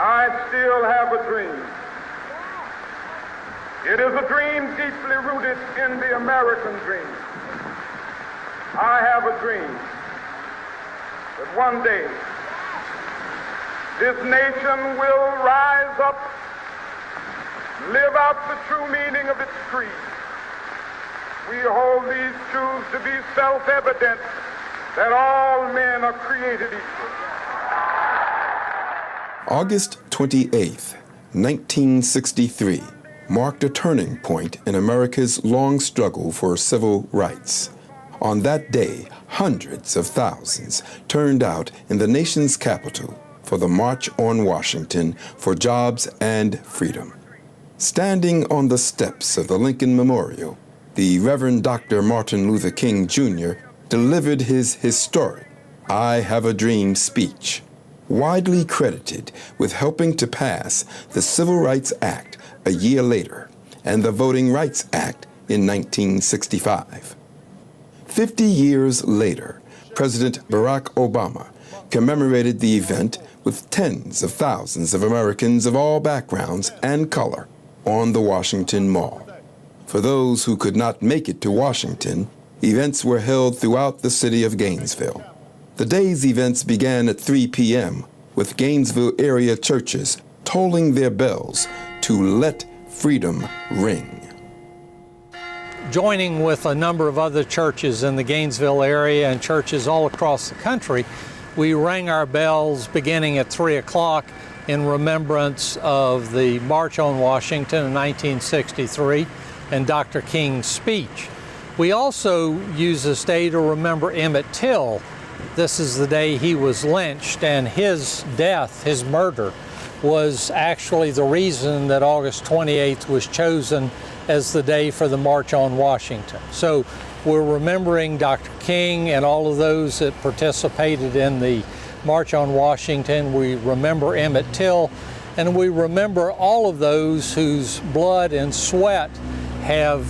I still have a dream. It is a dream deeply rooted in the American dream. I have a dream that one day this nation will rise up, live out the true meaning of its creed. We hold these truths to be self-evident that all men are created equal. August 28th, 1963, marked a turning point in America's long struggle for civil rights. On that day, hundreds of thousands turned out in the nation's capital for the March on Washington for Jobs and Freedom. Standing on the steps of the Lincoln Memorial, the Reverend Dr. Martin Luther King Jr. delivered his historic I Have a Dream speech, widely credited with helping to pass the Civil Rights Act a year later and the Voting Rights Act in 1965. 50 years later, President Barack Obama commemorated the event with tens of thousands of Americans of all backgrounds and color on the Washington Mall. For those who could not make it to Washington, events were held throughout the city of Gainesville. The day's events began at 3 p.m. with Gainesville area churches tolling their bells to let freedom ring. Joining with a number of other churches in the Gainesville area and churches all across the country, we rang our bells beginning at 3 o'clock in remembrance of the March on Washington in 1963 and Dr. King's speech. We also use this day to remember Emmett Till. This is the day he was lynched, and his death, his murder, was actually the reason that August 28th was chosen as the day for the March on Washington. So we're remembering Dr. King and all of those that participated in the March on Washington. We remember Emmett Till, and we remember all of those whose blood and sweat have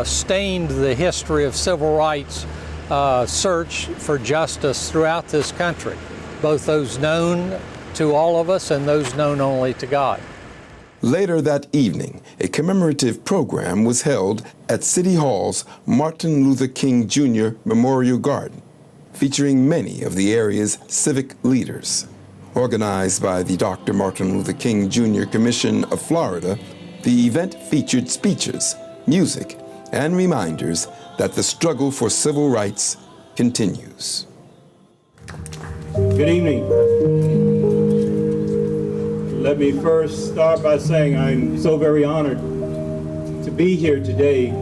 stained the history of civil rights search for justice throughout this country, both those known to all of us and those known only to God. Later that evening, a commemorative program was held at City Hall's Martin Luther King Jr. Memorial Garden, featuring many of the area's civic leaders. Organized by the Dr. Martin Luther King Jr. Commission of Florida, the event featured speeches, music, and reminders that the struggle for civil rights continues. Good evening. Let me first start by saying I'm so very honored to be here today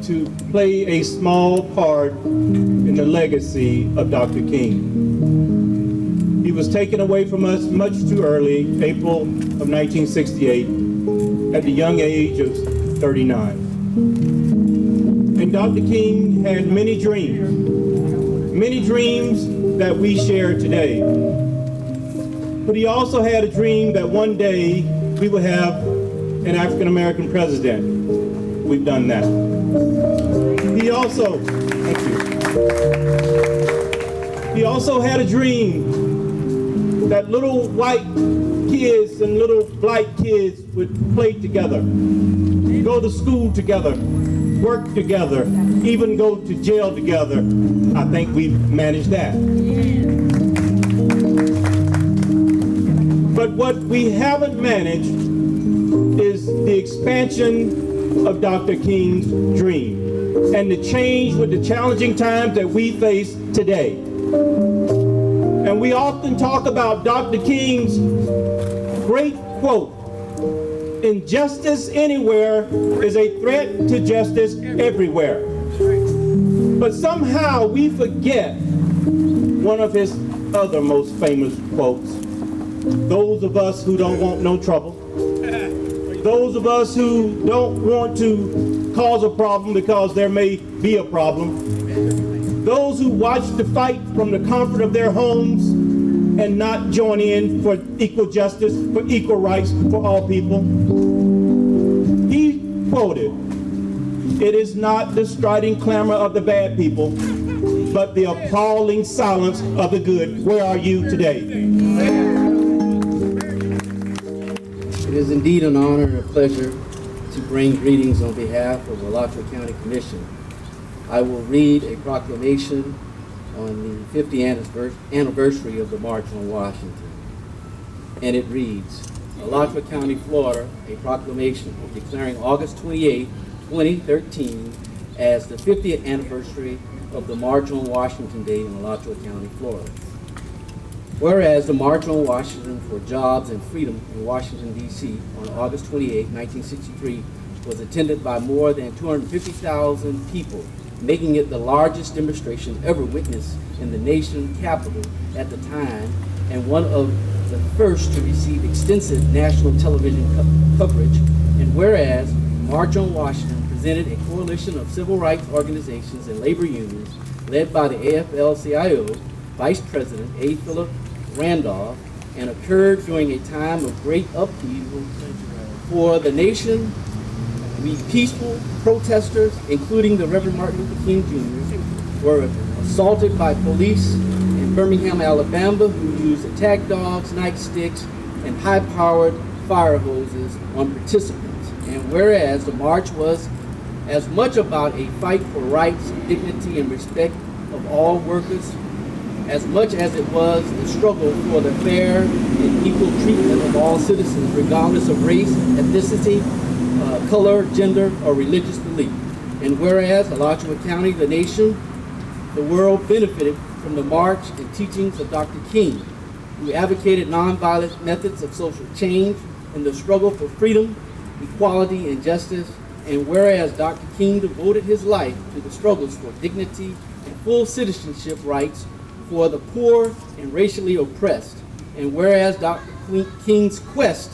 to play a small part in the legacy of Dr. King. He was taken away from us much too early, April of 1968, at the young age of 39. And Dr. King had many dreams that we share today. But he also had a dream that one day we would have an African-American president. We've done that. He also had a dream that little white kids and little black kids would play together, go to school together, work together, even go to jail together. I think we've managed that. But what we haven't managed is the expansion of Dr. King's dream and the change with the challenging times that we face today. And we often talk about Dr. King's great quote, "Injustice anywhere is a threat to justice everywhere." But somehow we forget one of his other most famous quotes. Those of us who don't want no trouble, those of us who don't want to cause a problem because there may be a problem, those who watch the fight from the comfort of their homes and not join in for equal justice, for equal rights for all people. He quoted, "It is not the striding clamor of the bad people, but the appalling silence of the good. Where are you today?" It is indeed an honor and a pleasure to bring greetings on behalf of the Alachua County Commission. I will read a proclamation on the 50th anniversary of the March on Washington. And it reads, Alachua County, Florida, a proclamation declaring August 28, 2013 as the 50th anniversary of the March on Washington Day in Alachua County, Florida. Whereas the March on Washington for Jobs and Freedom in Washington, D.C. on August 28, 1963 was attended by more than 250,000 people, making it the largest demonstration ever witnessed in the nation's capital at the time, and one of the first to receive extensive national television coverage. And whereas March on Washington presented a coalition of civil rights organizations and labor unions led by the AFL-CIO Vice President A. Philip Randolph, and occurred during a time of great upheaval for the nation. We peaceful protesters, including the Reverend Martin Luther King Jr., were assaulted by police in Birmingham, Alabama, who used attack dogs, nightsticks, and high-powered fire hoses on participants. And whereas the march was as much about a fight for rights, dignity, and respect of all workers, as much as it was the struggle for the fair and equal treatment of all citizens, regardless of race, ethnicity, color, gender, or religious belief. And whereas Alachua County, the nation, the world benefited from the march and teachings of Dr. King, who advocated nonviolent methods of social change in the struggle for freedom, equality, and justice. And whereas Dr. King devoted his life to the struggles for dignity and full citizenship rights for the poor and racially oppressed. And whereas Dr. King's quest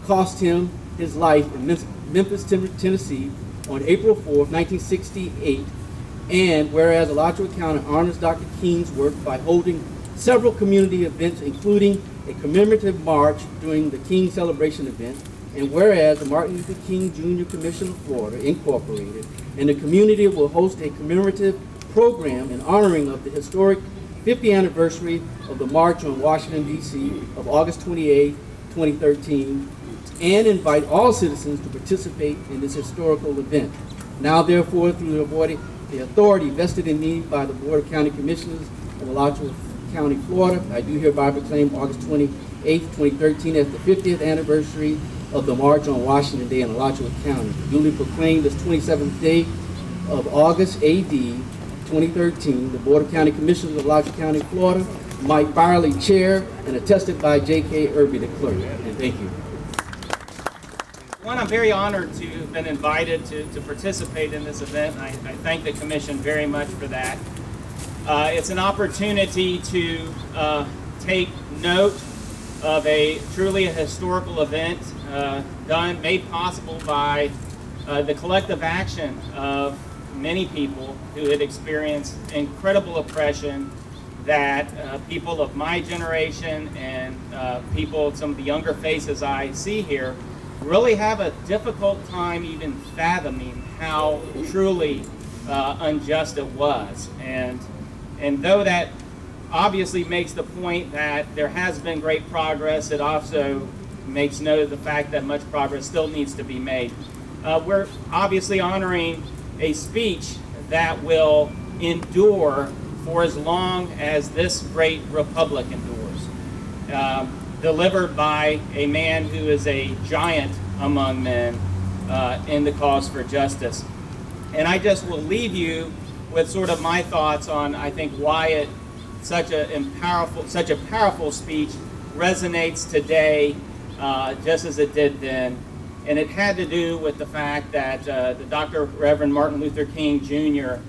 cost him his life in Memphis, Tennessee on April 4, 1968, and whereas Alachua County honors Dr. King's work by holding several community events, including a commemorative march during the King Celebration event, and whereas the Martin Luther King Jr. Commission of Florida, Incorporated, and the community will host a commemorative program in honoring of the historic 50th anniversary of the March on Washington, D.C. of August 28, 2013, and invite all citizens to participate in this historical event. Now, therefore, through the authority vested in me by the Board of County Commissioners of Alachua County, Florida, I do hereby proclaim August 28, 2013 as the 50th anniversary of the March on Washington Day in Alachua County. Duly proclaimed this 27th day of August, A.D. 2013, the Board of County Commissioners of Alachua County, Florida, Mike Byerly, Chair, and attested by J.K. Irby, the Clerk. And thank you. One, I'm very honored to have been invited to participate in this event. I thank the Commission very much for that. It's an opportunity to take note of a truly historical event made possible by the collective action of many people who had experienced incredible oppression that people of my generation and some of the younger faces I see here really have a difficult time even fathoming how truly unjust it was. And though that obviously makes the point that there has been great progress, it also makes note of the fact that much progress still needs to be made. We're obviously honoring a speech that will endure for as long as this great republic endures, delivered by a man who is a giant among men in the cause for justice. And I just will leave you with sort of my thoughts on, I think, why such a powerful speech resonates today just as it did then. And it had to do with the fact that the Dr. Reverend Martin Luther King Jr.,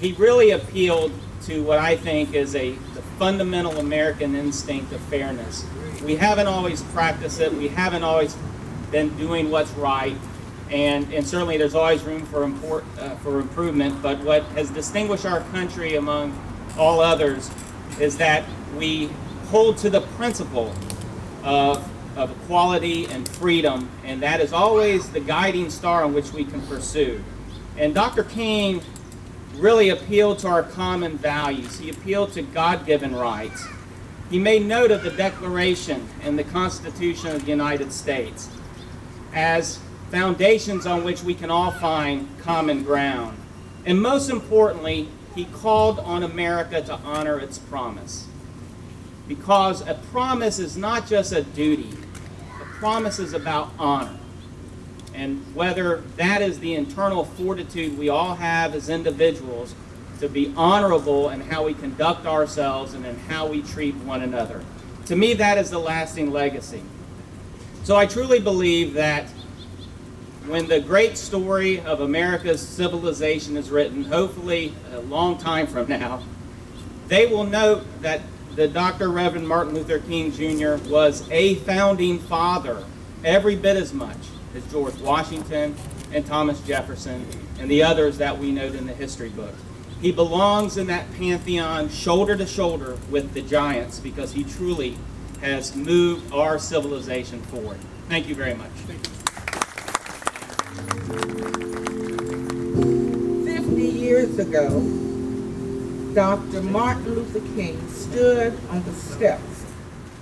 he really appealed to what I think is the fundamental American instinct of fairness. We haven't always practiced it. We haven't always been doing what's right. And certainly there's always room for improvement. But what has distinguished our country among all others is that we hold to the principle of equality and freedom, and that is always the guiding star on which we can pursue. And Dr. King really appealed to our common values. He appealed to God-given rights. He made note of the Declaration and the Constitution of the United States as foundations on which we can all find common ground. And most importantly, he called on America to honor its promise. Because a promise is not just a duty, a promise is about honor. And whether that is the internal fortitude we all have as individuals to be honorable in how we conduct ourselves and in how we treat one another. To me, that is the lasting legacy. So I truly believe that when the great story of America's civilization is written, hopefully a long time from now, they will note that the Dr. Reverend Martin Luther King Jr. was a founding father every bit as much as George Washington and Thomas Jefferson and the others that we note in the history books. He belongs in that pantheon shoulder to shoulder with the giants because he truly has moved our civilization forward. Thank you very much. 50 years ago, Dr. Martin Luther King stood on the steps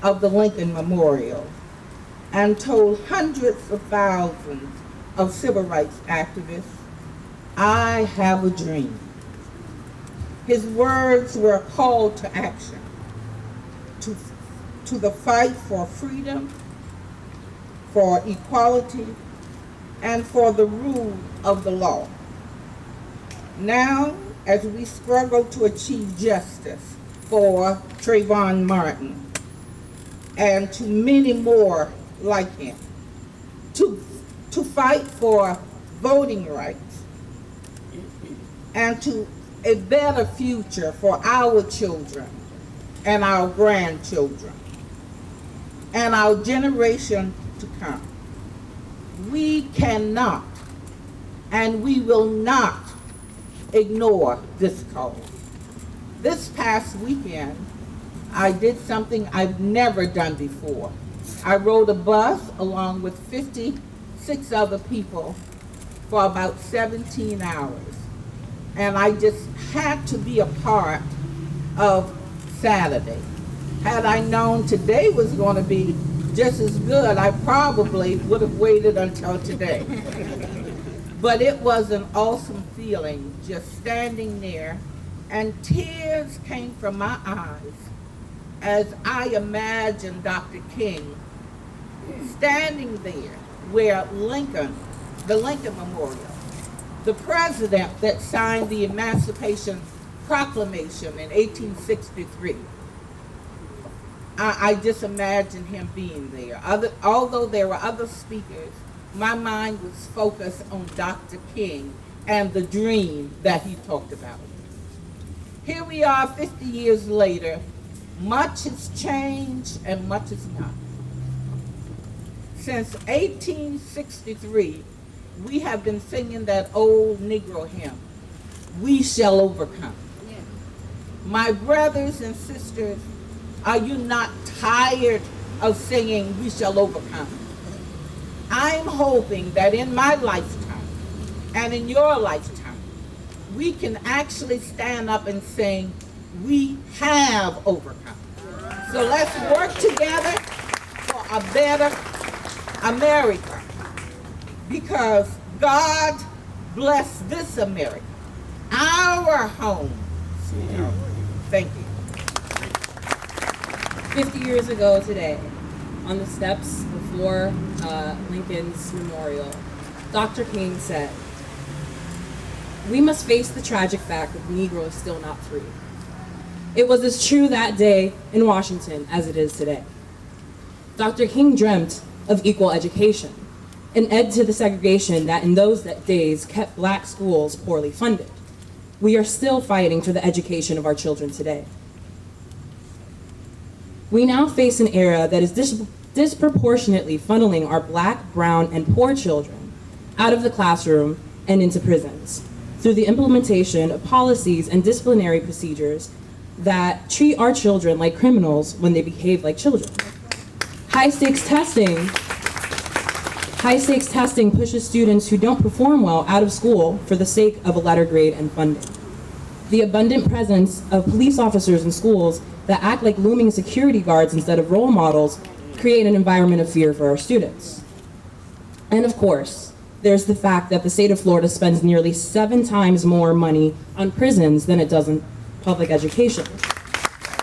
of the Lincoln Memorial and told hundreds of thousands of civil rights activists, "I have a dream." His words were a call to action, to the fight for freedom, for equality, and for the rule of the law. Now, as we struggle to achieve justice for Trayvon Martin and to many more like him, to fight for voting rights and to a better future for our children and our grandchildren and our generation to come. We cannot and we will not ignore this call. This past weekend, I did something I've never done before. I rode a bus along with 56 other people for about 17 hours. And I just had to be a part of Saturday. Had I known today was going to be just as good, I probably would have waited until today. But it was an awesome feeling just standing there, and tears came from my eyes as I imagined Dr. King standing there where Lincoln, the Lincoln Memorial, the president that signed the Emancipation Proclamation in 1863. I just imagined him being there. Although there were other speakers, my mind was focused on Dr. King and the dream that he talked about. Here we are 50 years later. Much has changed and much has not. Since 1863, we have been singing that old Negro hymn, "We Shall Overcome." Yeah. My brothers and sisters, are you not tired of singing "We Shall Overcome"? I'm hoping that in my lifetime and in your lifetime, we can actually stand up and sing, "We have overcome." So let's work together for a better America, because God bless this America, our home. Thank you. 50 years ago today, on the steps before Lincoln's memorial, Dr. King said, "We must face the tragic fact that the Negro is still not free." It was as true that day in Washington as it is today. Dr. King dreamt of equal education, an end to the segregation that in those days kept black schools poorly funded. We are still fighting for the education of our children today. We now face an era that is disproportionately funneling our black, brown, and poor children out of the classroom and into prisons through the implementation of policies and disciplinary procedures that treat our children like criminals when they behave like children. High-stakes testing pushes students who don't perform well out of school for the sake of a letter grade and funding. The abundant presence of police officers in schools that act like looming security guards instead of role models create an environment of fear for our students. And of course, there's the fact that the state of Florida spends nearly 7 times more money on prisons than it does on public education.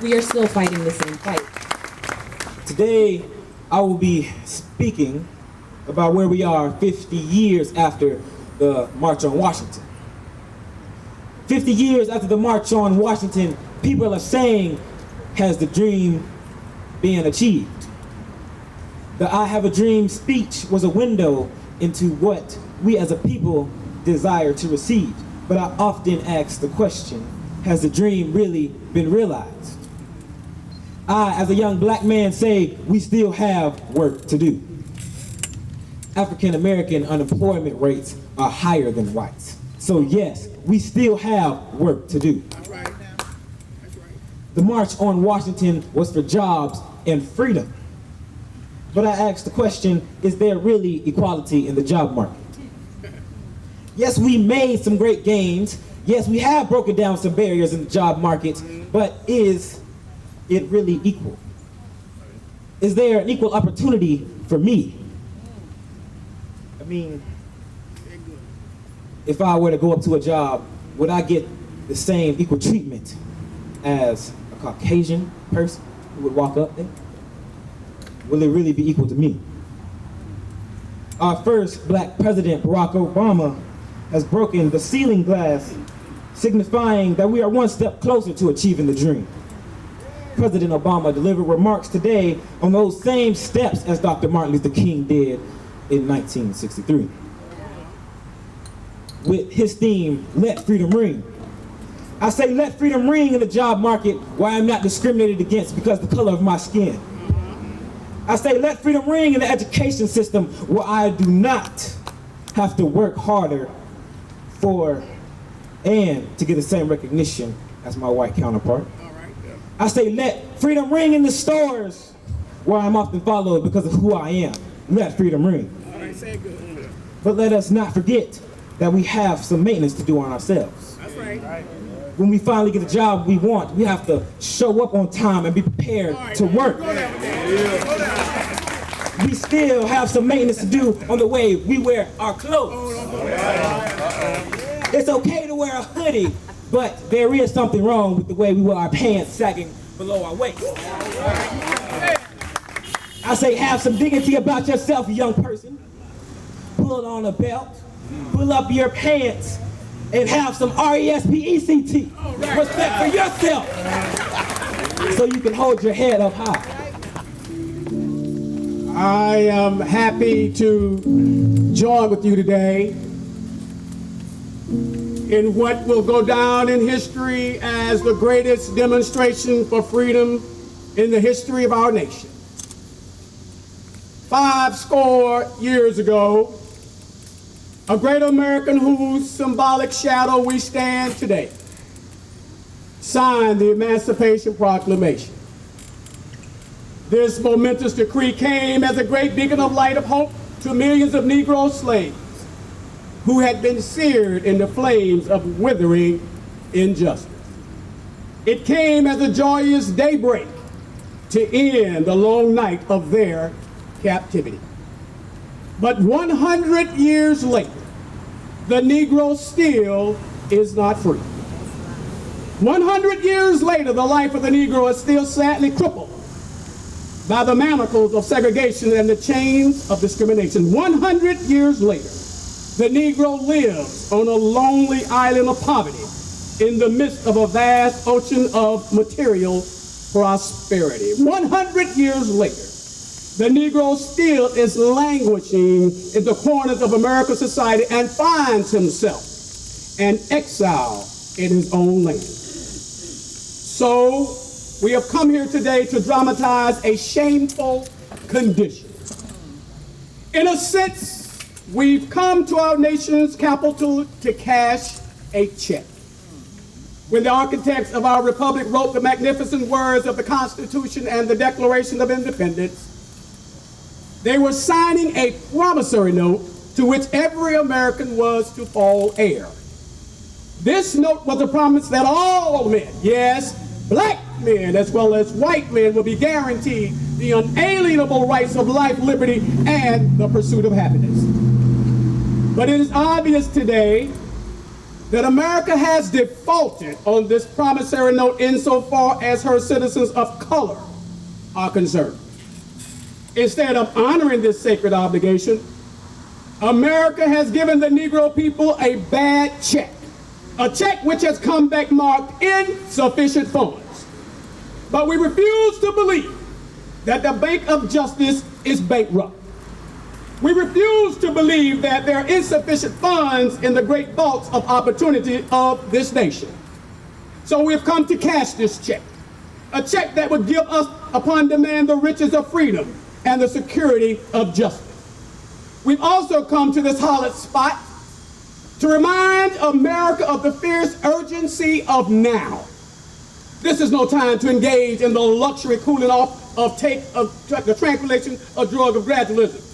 We are still fighting the same fight. Today, I will be speaking about where we are 50 years after the March on Washington. 50 years after the March on Washington, people are saying, has the dream been achieved? The I Have a Dream speech was a window into what we as a people desire to receive. But I often ask the question, has the dream really been realized? I, as a young black man, say we still have work to do. African American unemployment rates are higher than whites. So yes, we still have work to do. That's right. That's right. The March on Washington was for jobs and freedom. But I ask the question, is there really equality in the job market? Yes, we made some great gains. Yes, we have broken down some barriers in the job market, but is it really equal? Is there an equal opportunity for me? I mean, if I were to go up to a job, would I get the same equal treatment as a Caucasian person who would walk up there? Will it really be equal to me? Our first black president, Barack Obama, has broken the ceiling glass, signifying that we are one step closer to achieving the dream. President Obama delivered remarks today on those same steps as Dr. Martin Luther King did in 1963. With his theme, Let Freedom Ring. I say let freedom ring in the job market where I'm not discriminated against because of the color of my skin. I say let freedom ring in the education system where I do not have to work harder for and to get the same recognition as my white counterpart. I say let freedom ring in the stores where I'm often followed because of who I am. Let freedom ring. But let us not forget that we have some maintenance to do on ourselves. That's right. When we finally get the job we want, we have to show up on time and be prepared to work. We still have some maintenance to do on the way we wear our clothes. It's okay to wear a hoodie, but there is something wrong with the way we wear our pants sagging below our waist. I say have some dignity about yourself, young person. Pull on a belt, pull up your pants, and have some R-E-S-P-E-C-T. Respect for yourself, so you can hold your head up high. I am happy to join with you today in what will go down in history as the greatest demonstration for freedom in the history of our nation. 50 years ago, a great American whose symbolic shadow we stand today signed the Emancipation Proclamation. This momentous decree came as a great beacon of light of hope to millions of Negro slaves who had been seared in the flames of withering injustice. It came as a joyous daybreak to end the long night of their captivity. But 100 years later, the Negro still is not free. 100 years later, the life of the Negro is still sadly crippled by the manacles of segregation and the chains of discrimination. 100 years later, the Negro lives on a lonely island of poverty in the midst of a vast ocean of material prosperity. 100 years later, the Negro still is languishing in the corners of American society and finds himself an exile in his own land. So, we have come here today to dramatize a shameful condition. In a sense, we've come to our nation's capital to cash a check. When the architects of our republic wrote the magnificent words of the Constitution and the Declaration of Independence, they were signing a promissory note to which every American was to fall heir. This note was a promise that all men, yes, black men as well as white men will be guaranteed the unalienable rights of life, liberty, and the pursuit of happiness. But it is obvious today that America has defaulted on this promissory note insofar as her citizens of color are concerned. Instead of honoring this sacred obligation, America has given the Negro people a bad check, a check which has come back marked insufficient funds. But we refuse to believe that the Bank of Justice is bankrupt. We refuse to believe that there are insufficient funds in the great vaults of opportunity of this nation. So we have come to cash this check, a check that would give us upon demand the riches of freedom and the security of justice. We've also come to this hallowed spot to remind America of the fierce urgency of now. This is no time to engage in the luxury cooling off of the tranquilization of drug of gradualism.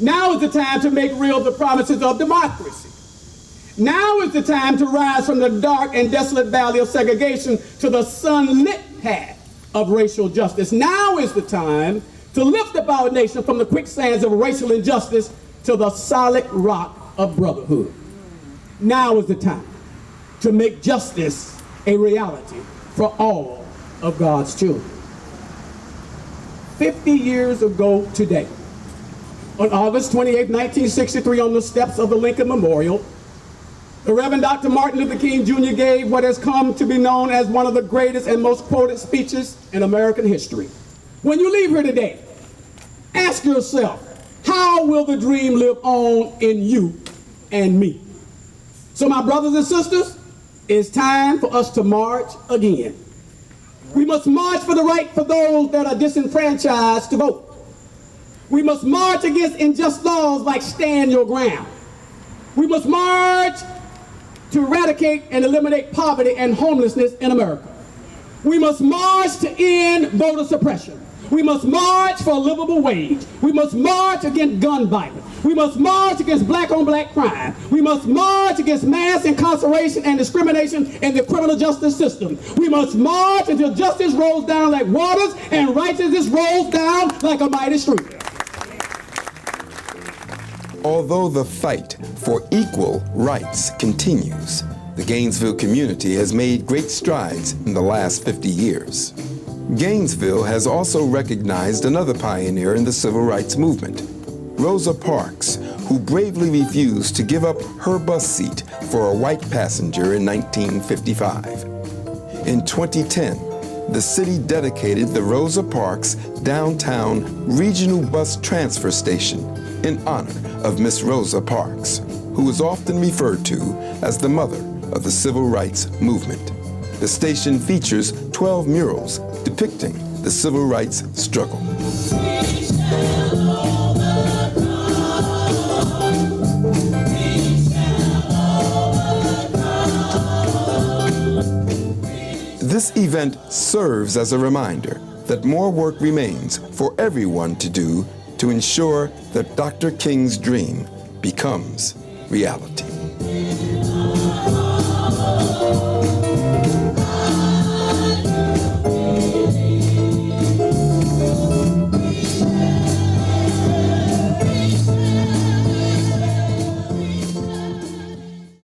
Now is the time to make real the promises of democracy. Now is the time to rise from the dark and desolate valley of segregation to the sunlit path of racial justice. Now is the time to lift up our nation from the quicksands of racial injustice to the solid rock of brotherhood. Now is the time to make justice a reality for all of God's children. 50 years ago today, on August 28, 1963, on the steps of the Lincoln Memorial, the Reverend Dr. Martin Luther King Jr. gave what has come to be known as one of the greatest and most quoted speeches in American history. When you leave here today, ask yourself, how will the dream live on in you and me? So my brothers and sisters, it's time for us to march again. We must march for the right for those that are disenfranchised to vote. We must march against unjust laws like stand your ground. We must march to eradicate and eliminate poverty and homelessness in America. We must march to end voter suppression. We must march for a livable wage. We must march against gun violence. We must march against black-on-black crime. We must march against mass incarceration and discrimination in the criminal justice system. We must march until justice rolls down like waters and righteousness rolls down like a mighty stream. Although the fight for equal rights continues, the Gainesville community has made great strides in the last 50 years. Gainesville has also recognized another pioneer in the civil rights movement, Rosa Parks, who bravely refused to give up her bus seat for a white passenger in 1955. In 2010, the city dedicated the Rosa Parks Downtown Regional Bus Transfer Station in honor of Miss Rosa Parks, who is often referred to as the mother of the civil rights movement. The station features 12 murals depicting the civil rights struggle. This event serves as a reminder that more work remains for everyone to do to ensure that Dr. King's dream becomes reality.